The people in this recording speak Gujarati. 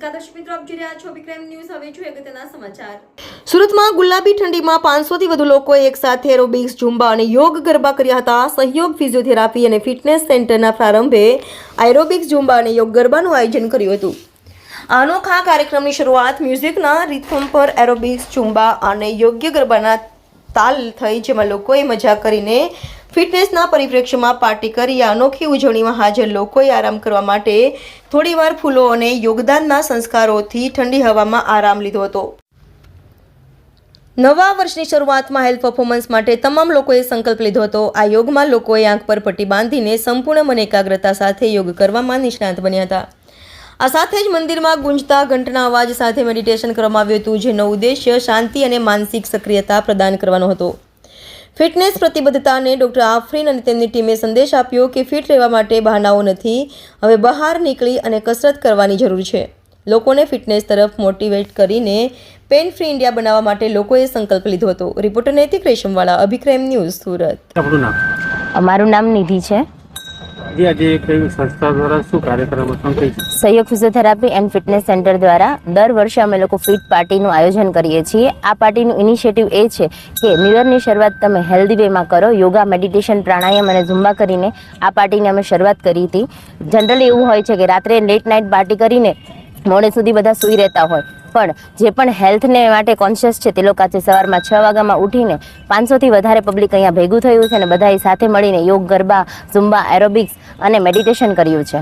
નમસ્કાર દર્શક મિત્રો, આપ જોઈ રહ્યા છો વિક્રમ ન્યૂઝ। હવે જોઈએ અગત્યના સમાચાર। સુરતમાં ગુલાબી ઠંડીમાં 500 થી વધુ લોકોએ એકસાથે એરોબિક્સ, ઝુંબા અને યોગ ગરબા કર્યા હતા। સહયોગ ફિઝિયોથેરાપી અને ફિટનેસ સેન્ટરના પ્રારંભે એરોબિક્સ, ઝુંબા અને યોગ ગરબાનું આયોજન કર્યું હતું। આ અનોખા કાર્યક્રમની શરૂઆત મ્યુઝિકના રિધમ પર એરોબિક્સ, ઝુંબા અને યોગ્ય ગરબાના તાલ થઈ, જેમાં લોકોએ મજા કરીને ફિટનેસના પરિપ્રેક્ષ્યમાં પાર્ટી કરી। આ અનોખી ઉજવણીમાં હાજર લોકોએ આરામ કરવા માટે થોડીવાર ફૂલો અને યોગદાનના સંસ્કારોથી ઠંડી હવામાં આરામ લીધો હતો। નવા વર્ષની શરૂઆતમાં હેલ્થ પરફોર્મન્સ માટે તમામ લોકોએ સંકલ્પ લીધો હતો। આ યોગમાં લોકોએ આંખ પર પટ્ટી બાંધીને સંપૂર્ણ મન એકાગ્રતા સાથે યોગ કરવામાં નિષ્ણાત બન્યા હતા। આ સાથે જ મંદિરમાં ગુંજતા ઘંટના અવાજ સાથે મેડિટેશન કરવામાં આવ્યું હતું, જેનો ઉદ્દેશ્ય શાંતિ અને માનસિક સક્રિયતા પ્રદાન કરવાનો હતો। ફિટનેસ પ્રતિબદ્ધતાને ડૉક્ટર આફરીન અને તેમની ટીમે સંદેશ આપ્યો કે ફિટ રહેવા માટે બહાનાઓ નથી, હવે બહાર નીકળી અને કસરત કરવાની જરૂર છે। લોકોને ફિટનેસ તરફ મોટિવેટ કરીને પેન ફ્રી ઇન્ડિયા બનાવવા માટે લોકોએ સંકલ્પ લીધો હતો। રિપોર્ટર નૈતિક રેશમવાળા, અભિક્રમ ન્યૂઝ, સુરત। આપણું નામ? અમારું નામ નિધિ છે। આજે કઈ સંસ્થા દ્વારા શું કાર્યક્રમ હતો? સહયોગ ફિઝિયોથેરાપી એન્ડ ફિટનેસ સેન્ટર દ્વારા દર વર્ષે અમે લોકો ફિટ પાર્ટીનું આયોજન કરીએ છીએ। આ પાર્ટીનું ઇનિશિયેટિવ એ છે કે ન્યૂ યરની શરૂઆત તમે હેલ્ધી વેમાં કરો, યોગા, મેડિટેશન, પ્રાણાયામ અને ઝુંબા કરીને આ પાર્ટીની અમે શરૂઆત કરી હતી। જનરલી એવું હોય છે કે રાત્રે લેટ નાઇટ પાર્ટી કરીને મોડે સુધી બધા સૂઈ રહેતા હોય, પણ જે પણ હેલ્થને માટે કોન્શિયસ છે તે લોકો આજે સવારમાં 6 વાગ્યામાં ઉઠીને 500થી વધારે પબ્લિક અહીંયા ભેગું થયું છે અને બધાએ સાથે મળીને યોગ, ગરબા, ઝુંબા, એરોબિક્સ અને મેડિટેશન કર્યું છે।